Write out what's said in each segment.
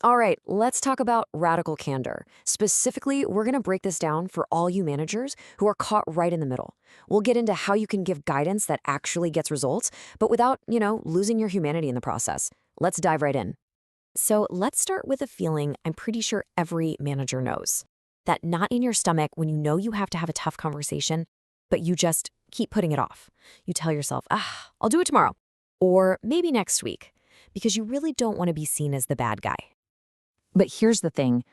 All right, let's talk about radical candor. Specifically, we're going to break this down for all you managers who are caught right in the middle. We'll get into how you can give guidance that actually gets results, but without, losing your humanity in the process. Let's dive right in. So let's start with a feeling I'm pretty sure every manager knows. That knot in your stomach when you know you have to have a tough conversation, but you just keep putting it off. You tell yourself, I'll do it tomorrow, or maybe next week, because you really don't want to be seen as the bad guy. But here's the thing.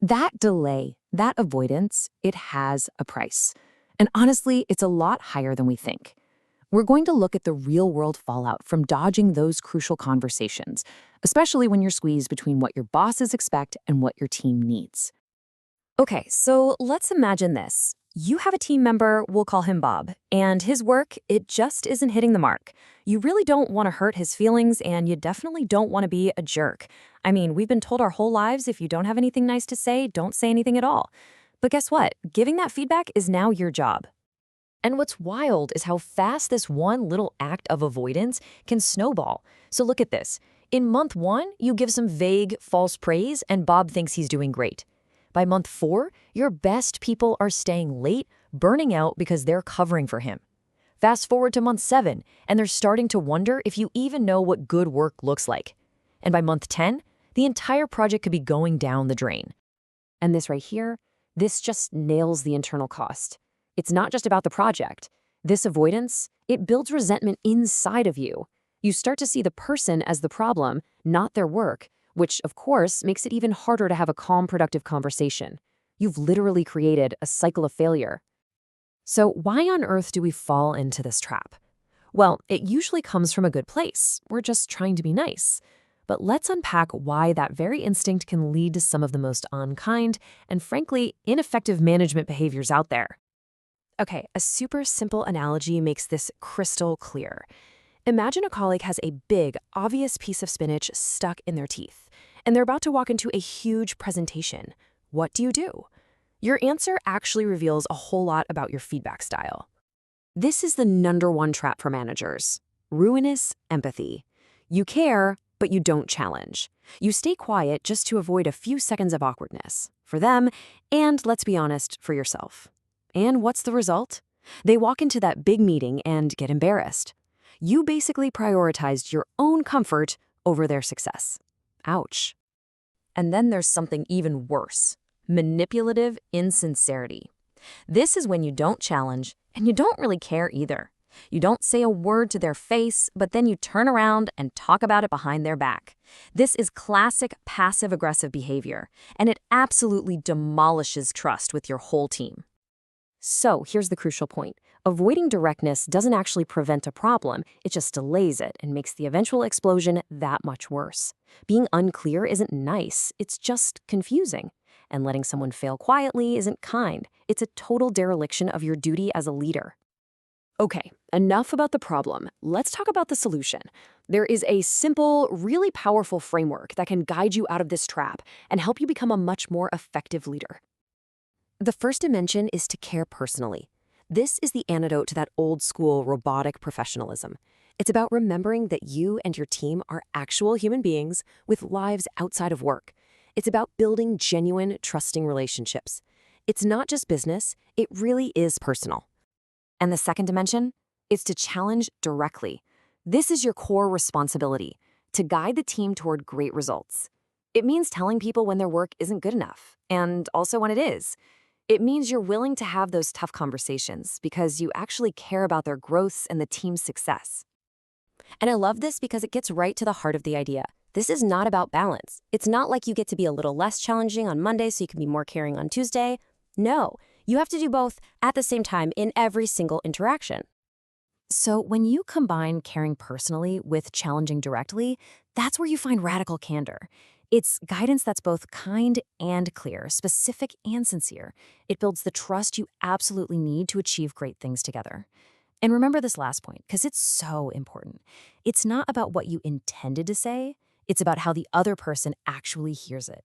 That delay, that avoidance, it has a price. And honestly, it's a lot higher than we think. We're going to look at the real-world fallout from dodging those crucial conversations, especially when you're squeezed between what your bosses expect and what your team needs. Okay, so let's imagine this. You have a team member, we'll call him Bob, and his work, it just isn't hitting the mark. You really don't want to hurt his feelings, and you definitely don't want to be a jerk. I mean, we've been told our whole lives if you don't have anything nice to say, don't say anything at all. But guess what? Giving that feedback is now your job. And what's wild is how fast this one little act of avoidance can snowball. So look at this. In month 1, you give some vague, false praise, and Bob thinks he's doing great. By month 4, your best people are staying late, burning out because they're covering for him. Fast forward to month 7, and they're starting to wonder if you even know what good work looks like. And by month 10, the entire project could be going down the drain. And this right here, this just nails the internal cost. It's not just about the project. This avoidance, it builds resentment inside of you. You start to see the person as the problem, not their work, which, of course, makes it even harder to have a calm, productive conversation. You've literally created a cycle of failure. So why on earth do we fall into this trap? Well, it usually comes from a good place. We're just trying to be nice. But let's unpack why that very instinct can lead to some of the most unkind and, frankly, ineffective management behaviors out there. Okay, a super simple analogy makes this crystal clear. Imagine a colleague has a big, obvious piece of spinach stuck in their teeth, and they're about to walk into a huge presentation. What do? Your answer actually reveals a whole lot about your feedback style. This is the #1 trap for managers. Ruinous empathy. You care, but you don't challenge. You stay quiet just to avoid a few seconds of awkwardness. For them, and let's be honest, for yourself. And what's the result? They walk into that big meeting and get embarrassed. You basically prioritized your own comfort over their success. Ouch. And then there's something even worse. Manipulative insincerity. This is when you don't challenge, and you don't really care either. You don't say a word to their face, but then you turn around and talk about it behind their back. This is classic passive-aggressive behavior, and it absolutely demolishes trust with your whole team. So here's the crucial point. Avoiding directness doesn't actually prevent a problem, it just delays it and makes the eventual explosion that much worse. Being unclear isn't nice, it's just confusing. And letting someone fail quietly isn't kind, it's a total dereliction of your duty as a leader. Okay, enough about the problem. Let's talk about the solution. There is a simple, really powerful framework that can guide you out of this trap and help you become a much more effective leader. The first dimension is to care personally. This is the antidote to that old-school robotic professionalism. It's about remembering that you and your team are actual human beings with lives outside of work. It's about building genuine, trusting relationships. It's not just business, it really is personal. And the second dimension is to challenge directly. This is your core responsibility, to guide the team toward great results. It means telling people when their work isn't good enough, and also when it is. It means you're willing to have those tough conversations because you actually care about their growth and the team's success. And I love this because it gets right to the heart of the idea. This is not about balance. It's not like you get to be a little less challenging on Monday so you can be more caring on Tuesday. No, you have to do both at the same time in every single interaction. So when you combine caring personally with challenging directly, that's where you find radical candor. It's guidance that's both kind and clear, specific and sincere. It builds the trust you absolutely need to achieve great things together. And remember this last point, because it's so important. It's not about what you intended to say, it's about how the other person actually hears it.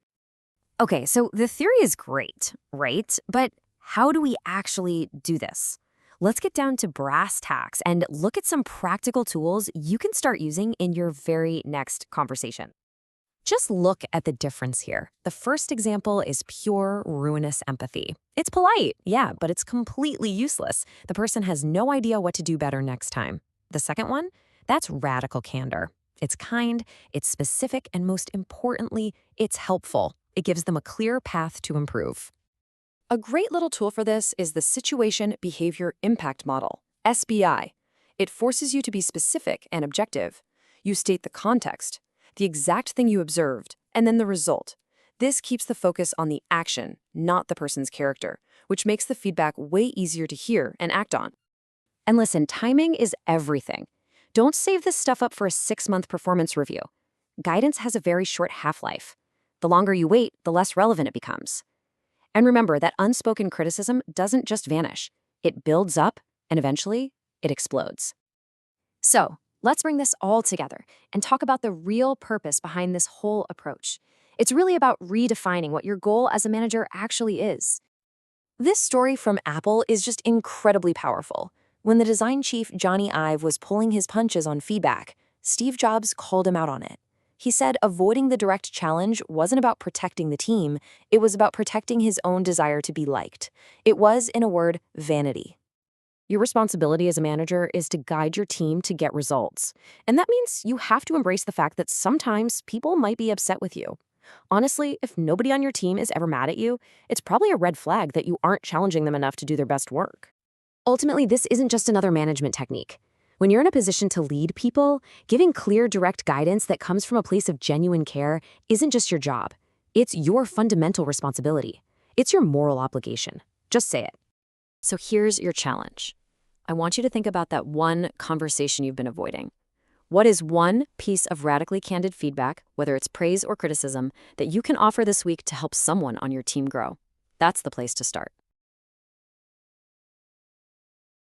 Okay, so the theory is great, right? But how do we actually do this? Let's get down to brass tacks and look at some practical tools you can start using in your very next conversation. Just look at the difference here. The first example is pure ruinous empathy. It's polite, yeah, but it's completely useless. The person has no idea what to do better next time. The second one, that's radical candor. It's kind, it's specific, and most importantly, it's helpful. It gives them a clear path to improve. A great little tool for this is the Situation Behavior Impact Model, SBI. It forces you to be specific and objective. You state the context, the exact thing you observed, and then the result. This keeps the focus on the action, not the person's character, which makes the feedback way easier to hear and act on. And listen, timing is everything. Don't save this stuff up for a 6-month performance review. Guidance has a very short half-life. The longer you wait, the less relevant it becomes. And remember that unspoken criticism doesn't just vanish. It builds up, and eventually, it explodes. So, let's bring this all together and talk about the real purpose behind this whole approach. It's really about redefining what your goal as a manager actually is. This story from Apple is just incredibly powerful. When the design chief, Johnny Ive, was pulling his punches on feedback, Steve Jobs called him out on it. He said avoiding the direct challenge wasn't about protecting the team, it was about protecting his own desire to be liked. It was, in a word, vanity. Your responsibility as a manager is to guide your team to get results. And that means you have to embrace the fact that sometimes people might be upset with you. Honestly, if nobody on your team is ever mad at you, it's probably a red flag that you aren't challenging them enough to do their best work. Ultimately, this isn't just another management technique. When you're in a position to lead people, giving clear, direct guidance that comes from a place of genuine care isn't just your job. It's your fundamental responsibility. It's your moral obligation. Just say it. So here's your challenge. I want you to think about that one conversation you've been avoiding. What is one piece of radically candid feedback, whether it's praise or criticism, that you can offer this week to help someone on your team grow? That's the place to start.